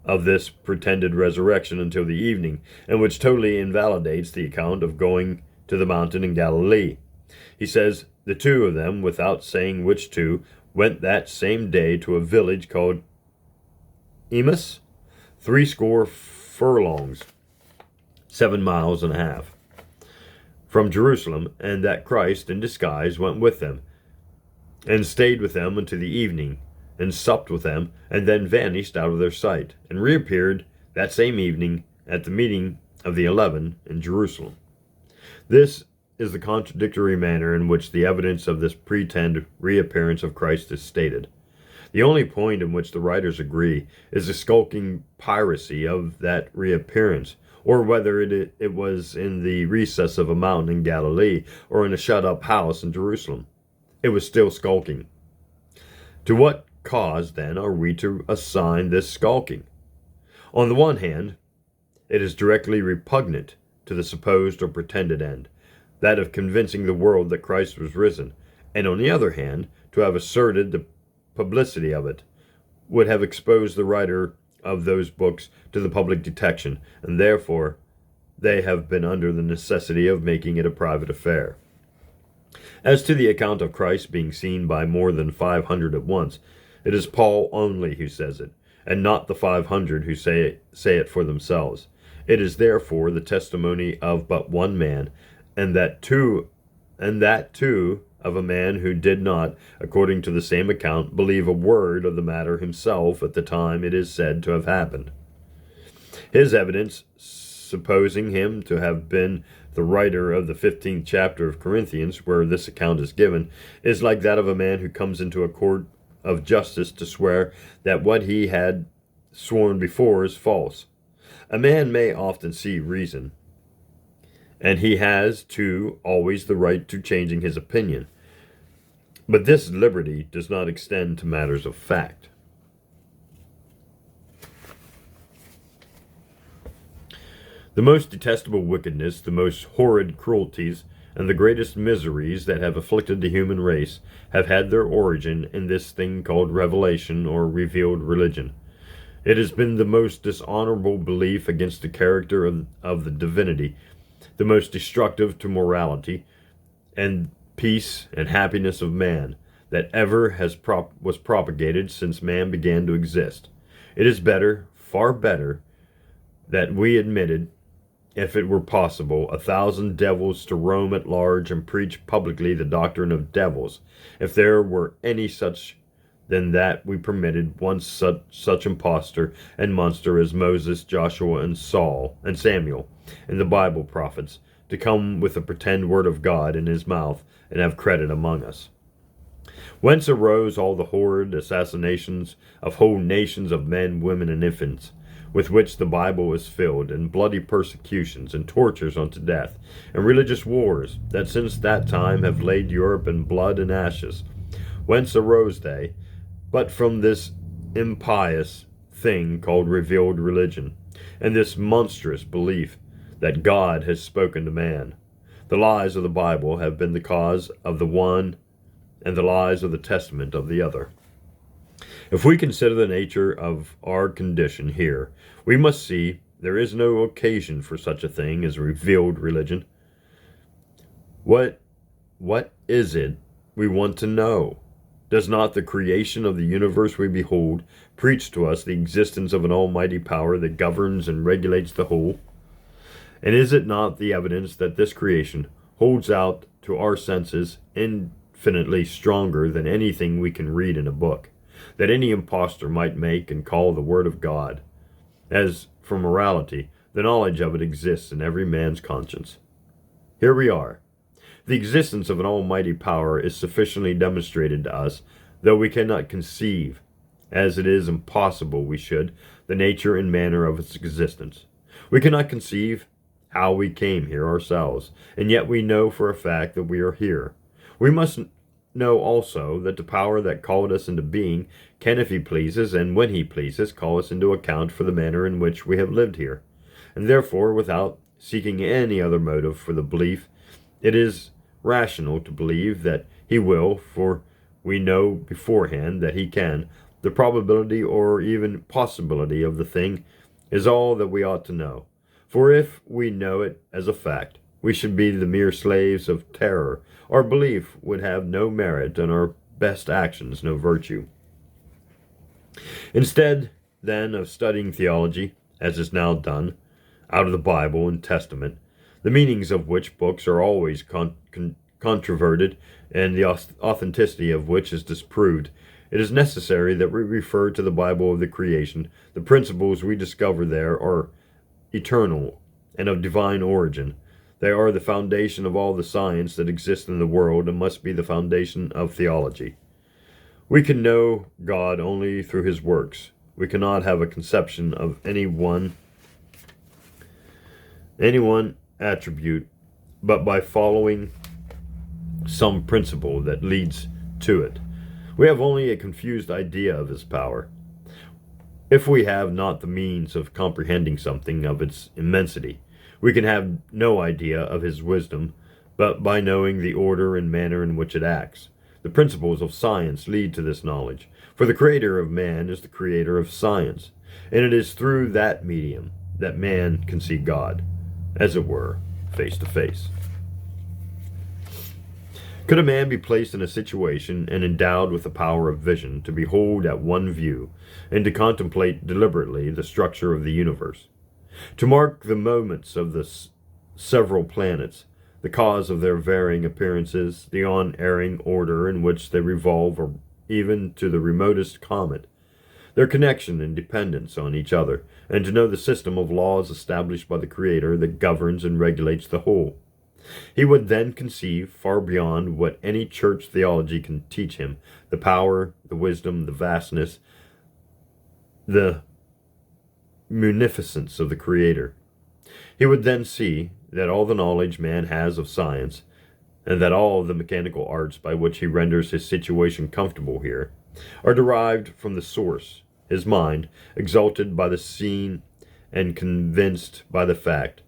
[SPEAKER 1] of this pretended resurrection until the evening, and which totally invalidates the account of going to the mountain in Galilee. He says, the two of them, without saying which two, went that same day to a village called Emmaus, 80 furlongs, 7 miles and a half, from Jerusalem, and that Christ in disguise went with them, and stayed with them until the evening, and supped with them, and then vanished out of their sight, and reappeared that same evening at the meeting of the 11 in Jerusalem. This is the contradictory manner in which the evidence of this pretend reappearance of Christ is stated. The only point in which the writers agree is the skulking piracy of that reappearance, or whether it was in the recess of a mountain in Galilee or in a shut-up house in Jerusalem. It was still skulking. To what cause, then, are we to assign this skulking? On the one hand, it is directly repugnant to the supposed or pretended end, that of convincing the world that Christ was risen, and on the other hand, to have asserted the publicity of it would have exposed the writer of those books to the public detection, and therefore they have been under the necessity of making it a private affair. As to the account of Christ being seen by more than 500 at once, it is Paul only who says it, and not the 500 who say it for themselves. It is therefore the testimony of but one man, and that too of a man who did not, according to the same account, believe a word of the matter himself at the time it is said to have happened. His evidence, supposing him to have been the writer of the 15th chapter of Corinthians, where this account is given, is like that of a man who comes into a court of justice to swear that what he had sworn before is false. A man may often see reason, and he has, too, always the right to changing his opinion. But this liberty does not extend to matters of fact. The most detestable wickedness, the most horrid cruelties, and the greatest miseries that have afflicted the human race have had their origin in this thing called revelation or revealed religion. It has been the most dishonorable belief against the character of the divinity, the most destructive to morality and peace and happiness of man that ever was propagated since man began to exist. It is better, far better, that we admitted, if it were possible, 1,000 devils to roam at large and preach publicly the doctrine of devils, if there were any such, than that we permitted one such impostor and monster as Moses, Joshua, and Samuel, and the Bible prophets, to come with the pretend word of God in his mouth and have credit among us. Whence arose all the horrid assassinations of whole nations of men, women, and infants, with which the Bible is filled, and bloody persecutions, and tortures unto death, and religious wars, that since that time have laid Europe in blood and ashes? Whence arose they, but from this impious thing called revealed religion, and this monstrous belief that God has spoken to man? The lies of the Bible have been the cause of the one, and the lies of the Testament of the other. If we consider the nature of our condition here, we must see there is no occasion for such a thing as revealed religion. What is it we want to know? Does not the creation of the universe we behold preach to us the existence of an almighty power that governs and regulates the whole? And is it not the evidence that this creation holds out to our senses infinitely stronger than anything we can read in a book, that any impostor might make and call the word of God? As for morality, the knowledge of it exists in every man's conscience. Here we are. The existence of an almighty power is sufficiently demonstrated to us, though we cannot conceive, as it is impossible we should, the nature and manner of its existence. We cannot conceive how we came here ourselves, and yet we know for a fact that we are here. We must know also that the power that called us into being can, if he pleases, and when he pleases, call us into account for the manner in which we have lived here. And therefore, without seeking any other motive for the belief, it is rational to believe that he will, for we know beforehand that he can. The probability or even possibility of the thing is all that we ought to know. For if we know it as a fact, we should be the mere slaves of terror. Our belief would have no merit, and our best actions no virtue. Instead, then, of studying theology, as is now done, out of the Bible and Testament, the meanings of which books are always controverted, and the authenticity of which is disproved, it is necessary that we refer to the Bible of the creation. The principles we discover there are eternal and of divine origin. They are the foundation of all the science that exists in the world, and must be the foundation of theology. We can know God only through his works. We cannot have a conception of any one attribute but by following some principle that leads to it. We have only a confused idea of his power, if we have not the means of comprehending something of its immensity. We can have no idea of his wisdom but by knowing the order and manner in which it acts. The principles of science lead to this knowledge, for the creator of man is the creator of science, and it is through that medium that man can see God, as it were, face to face. Could a man be placed in a situation and endowed with the power of vision to behold at one view, and to contemplate deliberately the structure of the universe, to mark the movements of the several planets, the cause of their varying appearances, the unerring order in which they revolve, or even to the remotest comet, their connection and dependence on each other, and to know the system of laws established by the Creator that governs and regulates the whole? He would then conceive, far beyond what any church theology can teach him, the power, the wisdom, the vastness, the munificence of the Creator. He would then see that all the knowledge man has of science, and that all the mechanical arts by which he renders his situation comfortable here, are derived from the source, his mind, exalted by the scene and convinced by the fact,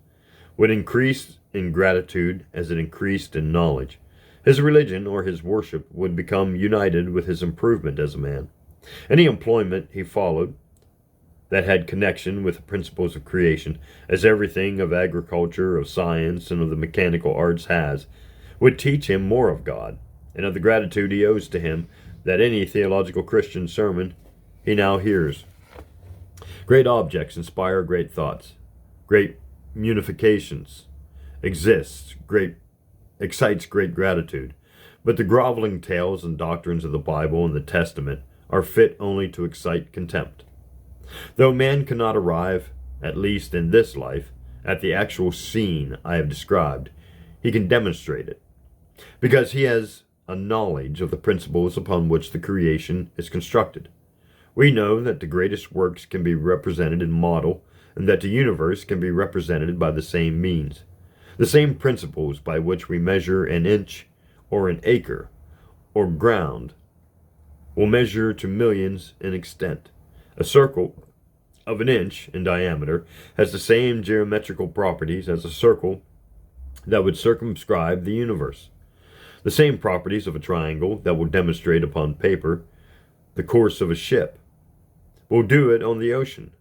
[SPEAKER 1] would increase in gratitude as it increased in knowledge. His religion or his worship would become united with his improvement as a man. Any employment he followed that had connection with the principles of creation, as everything of agriculture, of science, and of the mechanical arts has, would teach him more of God, and of the gratitude he owes to him, than any theological Christian sermon he now hears. Great objects inspire great thoughts. Great munifications excites great gratitude. But the groveling tales and doctrines of the Bible and the Testament are fit only to excite contempt. Though man cannot arrive, at least in this life, at the actual scene I have described, he can demonstrate it, because he has a knowledge of the principles upon which the creation is constructed. We know that the greatest works can be represented in model, and that the universe can be represented by the same means. The same principles by which we measure an inch or an acre or ground will measure to millions in extent. A circle of an inch in diameter has the same geometrical properties as a circle that would circumscribe the universe. The same properties of a triangle that will demonstrate upon paper the course of a ship will do it on the ocean,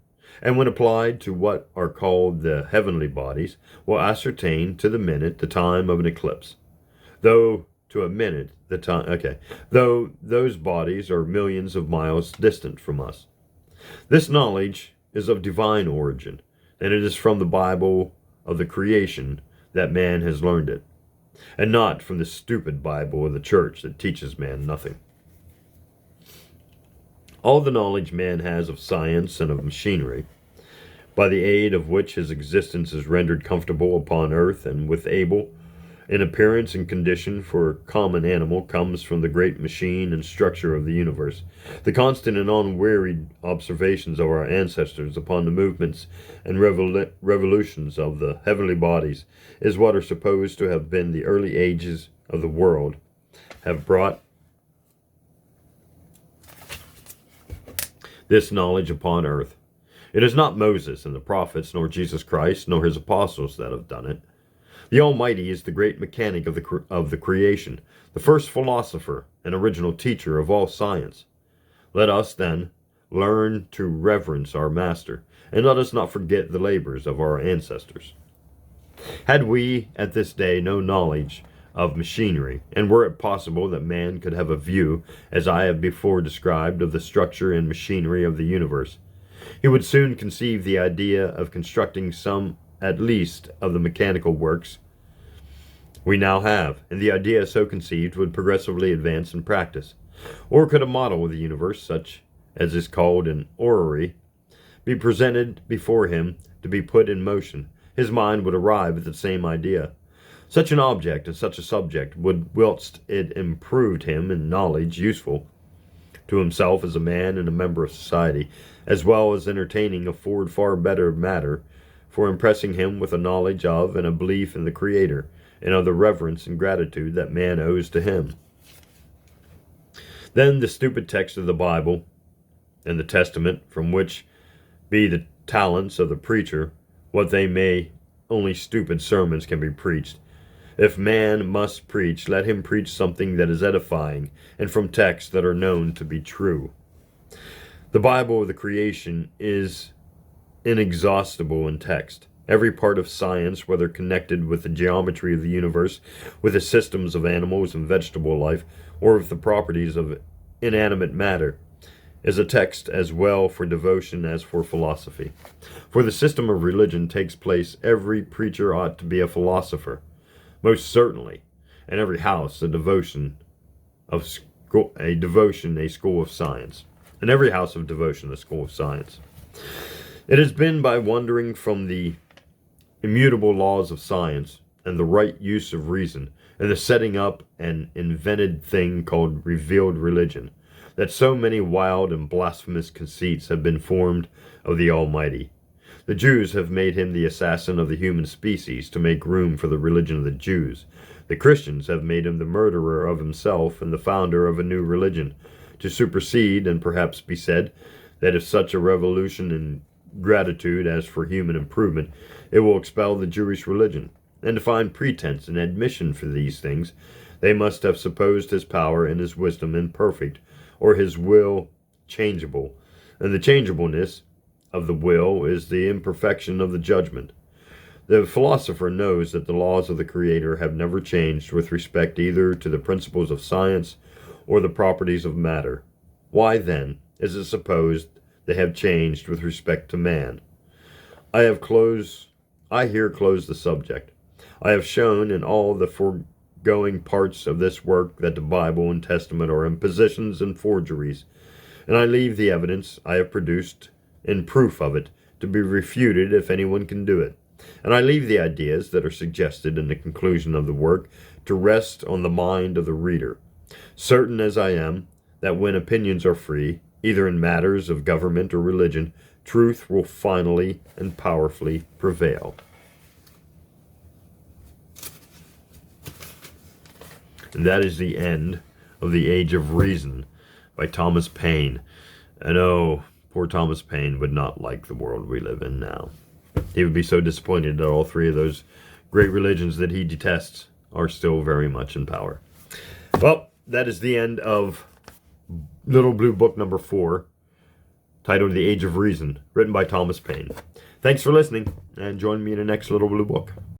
[SPEAKER 1] and when applied to what are called the heavenly bodies, will ascertain to the minute the time of an eclipse, though those bodies are millions of miles distant from us. This knowledge is of divine origin, and it is from the Bible of the creation that man has learned it, and not from the stupid Bible of the church that teaches man nothing. All the knowledge man has of science and of machinery, by the aid of which his existence is rendered comfortable upon earth and with able in appearance and condition for a common animal, comes from the great machine and structure of the universe. The constant and unwearied observations of our ancestors upon the movements and revolutions of the heavenly bodies is what are supposed to have been the early ages of the world, have brought this knowledge upon earth. It is not Moses and the prophets, nor Jesus Christ, nor his apostles that have done it. The Almighty is the great mechanic of the creation, the first philosopher and original teacher of all science. Let us, then, learn to reverence our Master, and let us not forget the labors of our ancestors. Had we at this day no knowledge of machinery, and were it possible that man could have a view, as I have before described, of the structure and machinery of the universe, he would soon conceive the idea of constructing some, at least, of the mechanical works we now have, and the idea so conceived would progressively advance in practice. Or could a model of the universe, such as is called an orrery, be presented before him to be put in motion, his mind would arrive at the same idea. Such an object and such a subject would, whilst it improved him in knowledge useful to himself as a man and a member of society, as well as entertaining, afford far better matter for impressing him with a knowledge of and a belief in the Creator, and of the reverence and gratitude that man owes to him. Then the stupid text of the Bible and the Testament, from which be the talents of the preacher, what they may, only stupid sermons can be preached. If man must preach, let him preach something that is edifying, and from texts that are known to be true. The Bible of the creation is inexhaustible in text. Every part of science, whether connected with the geometry of the universe, with the systems of animals and vegetable life, or with the properties of inanimate matter, is a text as well for devotion as for philosophy. For the system of religion takes place, every preacher ought to be a philosopher, most certainly, and every house a school of science. In every house of devotion, a school of science. It has been by wandering from the immutable laws of science and the right use of reason, and the setting up an invented thing called revealed religion, that so many wild and blasphemous conceits have been formed of the Almighty. The Jews have made him the assassin of the human species to make room for the religion of the Jews. The Christians have made him the murderer of himself and the founder of a new religion, to supersede, and perhaps be said, that if such a revolution in gratitude as for human improvement, it will expel the Jewish religion. And to find pretense and admission for these things, they must have supposed his power and his wisdom imperfect, or his will changeable. And the changeableness of the will is the imperfection of the judgment. The philosopher knows that the laws of the Creator have never changed with respect either to the principles of science or the properties of matter. Why, then, is it supposed they have changed with respect to man? I here close the subject. I have shown in all the foregoing parts of this work that the Bible and Testament are impositions and forgeries, and I leave the evidence I have produced in proof of it to be refuted if anyone can do it. And I leave the ideas that are suggested in the conclusion of the work to rest on the mind of the reader, certain as I am that when opinions are free, either in matters of government or religion, truth will finally and powerfully prevail. And that is the end of The Age of Reason by Thomas Paine. And oh, poor Thomas Paine would not like the world we live in now. He would be so disappointed that all three of those great religions that he detests are still very much in power. Well, that is the end of Little Blue Book number 4, titled The Age of Reason, written by Thomas Paine. Thanks for listening, and join me in the next Little Blue Book.